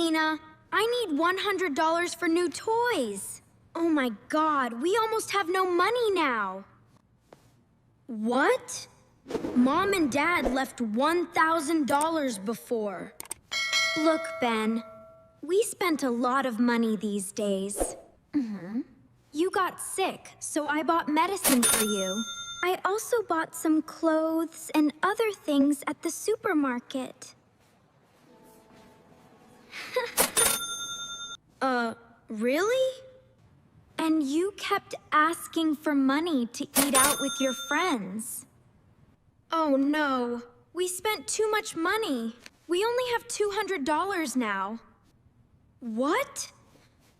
Lena. I need $100 for new toys. Oh my God, we almost have no money now. What? Mom and Dad left $1,000 before. Look, Ben, we spent a lot of money these days. You got sick, so I bought medicine for you. I also bought some clothes and other things at the supermarket. Really? And you kept asking for money to eat out with your friends. Oh no, we spent too much money. We only have $200 now. What?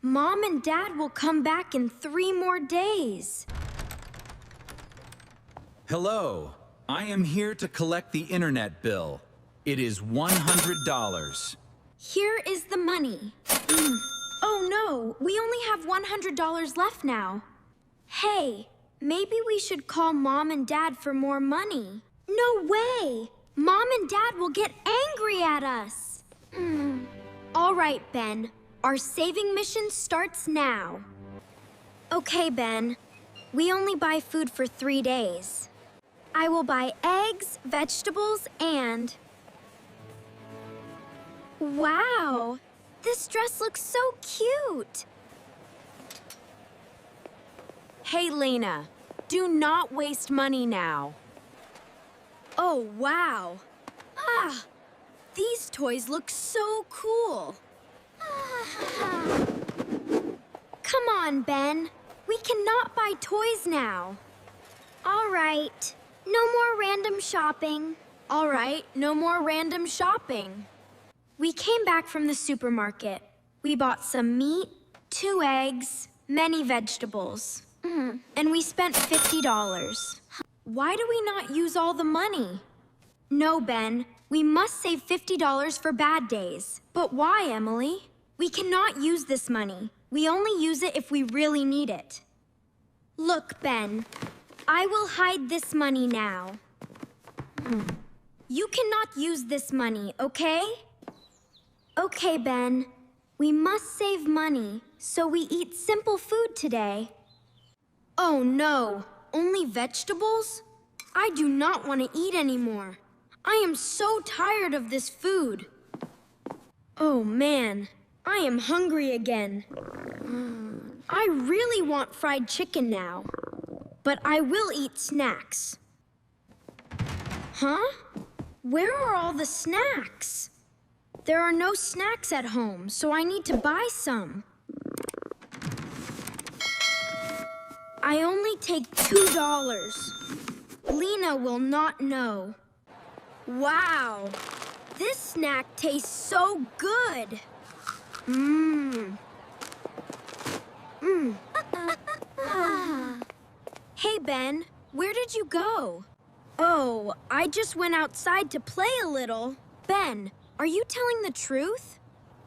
Mom and Dad will come back in 3 more days. Hello, I am here to collect the internet bill. It is $100. Here is the money. Oh no, we only have $100 left now. Hey, maybe we should call Mom and Dad for more money. No way! Mom and Dad will get angry at us. All right, Ben. Our saving mission starts now. Okay, Ben. We only buy food for 3 days. I will buy eggs, vegetables, and... Wow! This dress looks so cute! Hey, Lena. Do not waste money now. Oh, wow. These toys look so cool. Come on, Ben. We cannot buy toys now. All right. No more random shopping. All right, no more random shopping. We came back from the supermarket. We bought some meat, 2 eggs, many vegetables. And we spent $50. Why do we not use all the money? No, Ben. We must save $50 for bad days. But why, Emily? We cannot use this money. We only use it if we really need it. Look, Ben. I will hide this money now. You cannot use this money, okay? Okay, Ben. We must save money, so we eat simple food today. Oh, no. Only vegetables? I do not want to eat anymore. I am so tired of this food. Oh, man. I am hungry again. I really want fried chicken now. But I will eat snacks. Huh? Where are all the snacks? There are no snacks at home, so I need to buy some. I only take $2. Lena will not know. Wow! This snack tastes so good! Hey, Ben, where did you go? Oh, I just went outside to play a little. Ben, are you telling the truth?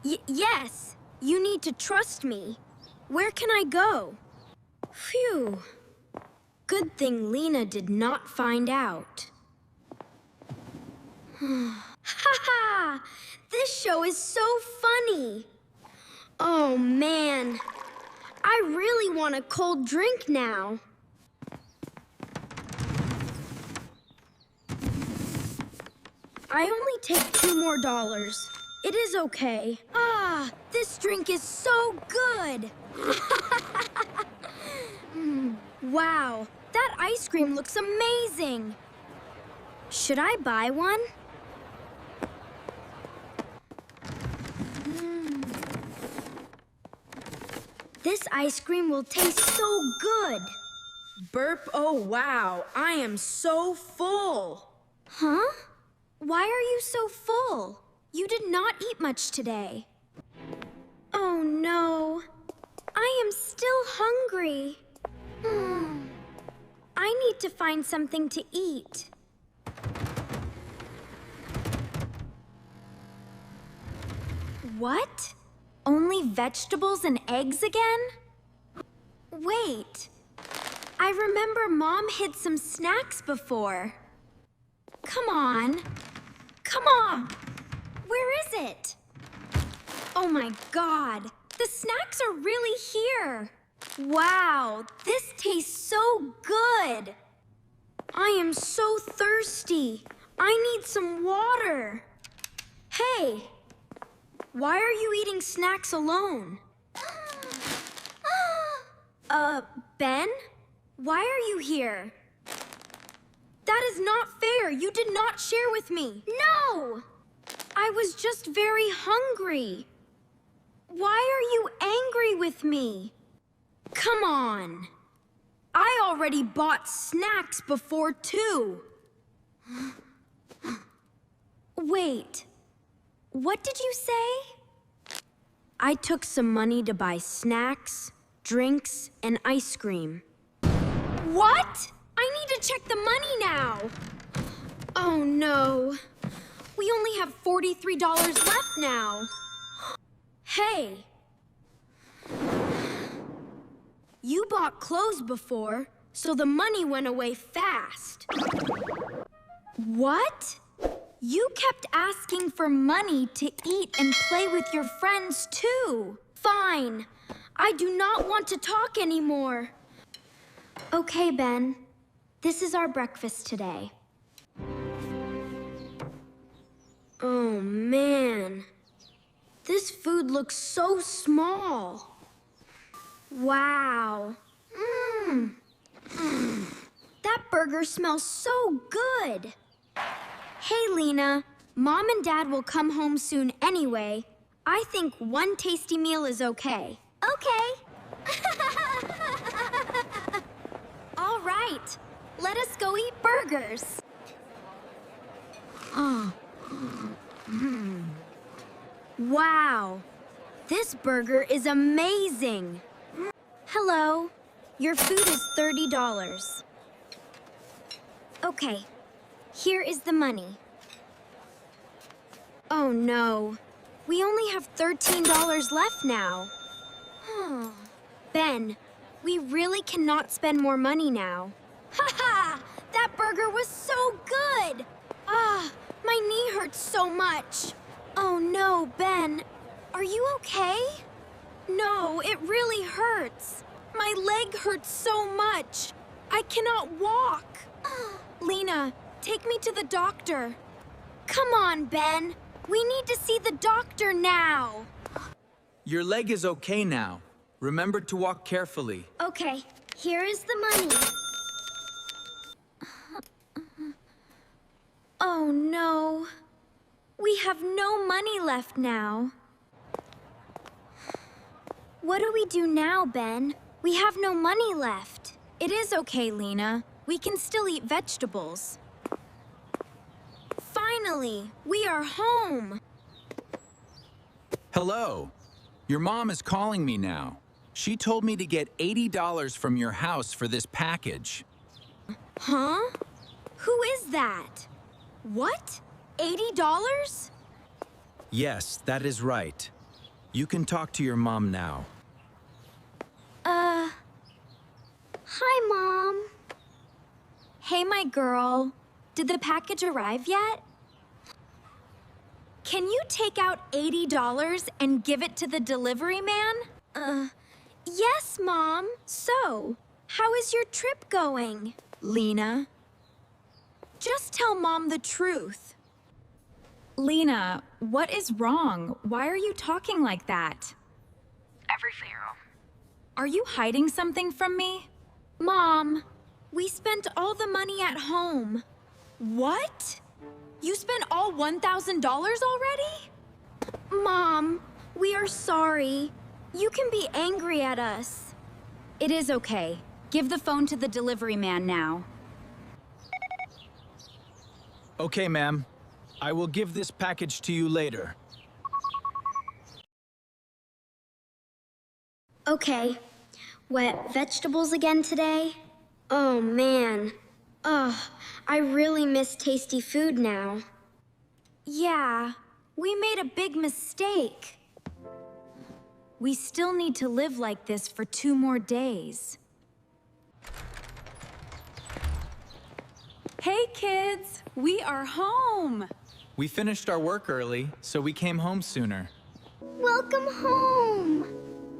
Yes, you need to trust me. Where can I go? Phew. Good thing Lena did not find out. Ha! This show is so funny. Oh, man. I really want a cold drink now. I only take $2 more. It is okay. This drink is so good. Wow, that ice cream looks amazing. Should I buy one? This ice cream will taste so good. Burp, oh wow, I am so full. Huh? Why are you so full? You did not eat much today. Oh no, I am still hungry. I need to find something to eat. What? Only vegetables and eggs again? Wait. I remember Mom hid some snacks before. Come on. Come on. Where is it? Oh my God, the snacks are really here. Wow, this tastes so good. I am so thirsty. I need some water. Hey, why are you eating snacks alone? Ben? Why are you here? That is not fair. You did not share with me. No! I was just very hungry. Why are you angry with me? Come on. I already bought snacks before, too. Wait, what did you say? I took some money to buy snacks, drinks, and ice cream. What? I need to check the money now. Oh no. We only have $43 left now. Hey. You bought clothes before, so the money went away fast. What? You kept asking for money to eat and play with your friends too. Fine. I do not want to talk anymore. Okay, Ben. This is our breakfast today. Oh, man. This food looks so small. Wow. That burger smells so good. Hey, Lena. Mom and Dad will come home soon anyway. I think one tasty meal is okay. Okay. All right. Let us go eat burgers. Wow. This burger is amazing. Hello. Your food is $30. Okay. Here is the money. Oh no. We only have $13 left now. Ben, we really cannot spend more money now. Ha! That burger was so good! My knee hurts so much. Oh no, Ben. Are you okay? No, it really hurts. My leg hurts so much. I cannot walk. Lena, take me to the doctor. Come on, Ben. We need to see the doctor now. Your leg is okay now. Remember to walk carefully. Okay, here is the money. Oh no. We have no money left now. What do we do now, Ben? We have no money left. It is okay, Lena. We can still eat vegetables. Finally, we are home. Hello. Your mom is calling me now. She told me to get $80 from your house for this package. Huh? Who is that? What? $80? Yes, that is right. You can talk to your mom now. Hi, Mom. Hey, my girl. Did the package arrive yet? Can you take out $80 and give it to the delivery man? Yes, Mom. So, how is your trip going? Lena? Just tell Mom the truth. Lena, what is wrong? Why are you talking like that? Everything. Are you hiding something from me? Mom, we spent all the money at home. What? You spent all $1,000 already? Mom, we are sorry. You can be angry at us. It is okay. Give the phone to the delivery man now. Okay, ma'am. I will give this package to you later. Okay. Wet vegetables again today? Oh, man. Ugh, I really miss tasty food now. Yeah, we made a big mistake. We still need to live like this for 2 more days. Hey, kids! We are home! We finished our work early, so we came home sooner. Welcome home!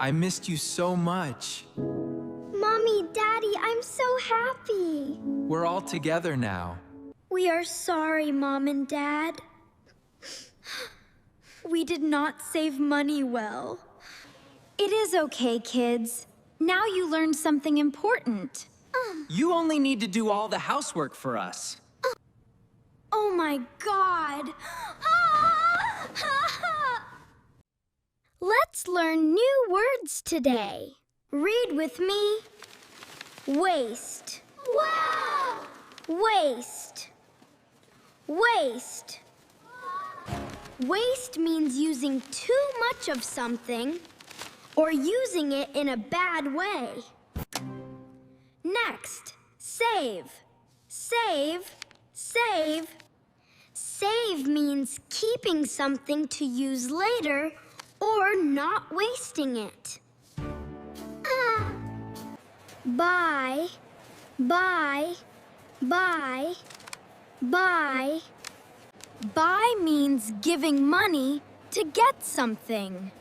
I missed you so much. Mommy, Daddy, I'm so happy. We're all together now. We are sorry, Mom and Dad. We did not save money well. It is okay, kids. Now you learned something important. You only need to do all the housework for us. Oh my God! Let's learn new words today. Read with me. Waste. Wow! Waste. Waste. Waste means using too much of something or using it in a bad way. Next, save. Save. Save. Save means keeping something to use later or not wasting it. Buy, buy, buy, buy. Buy means giving money to get something.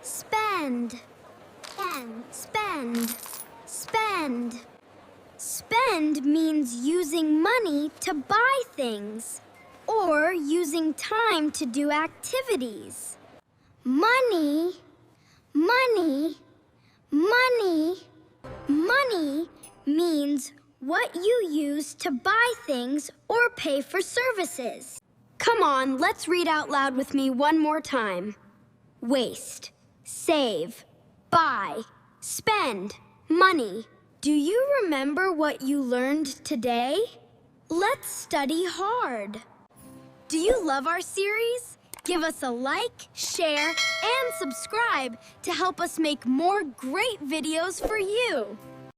Spend, spend, spend. Spend means using money to buy things or using time to do activities. Money, money, money. Money means what you use to buy things or pay for services. Come on, let's read out loud with me one more time. Waste, save, buy, spend, money. Do you remember what you learned today? Let's study hard. Do you love our series? Give us a like, share, and subscribe to help us make more great videos for you.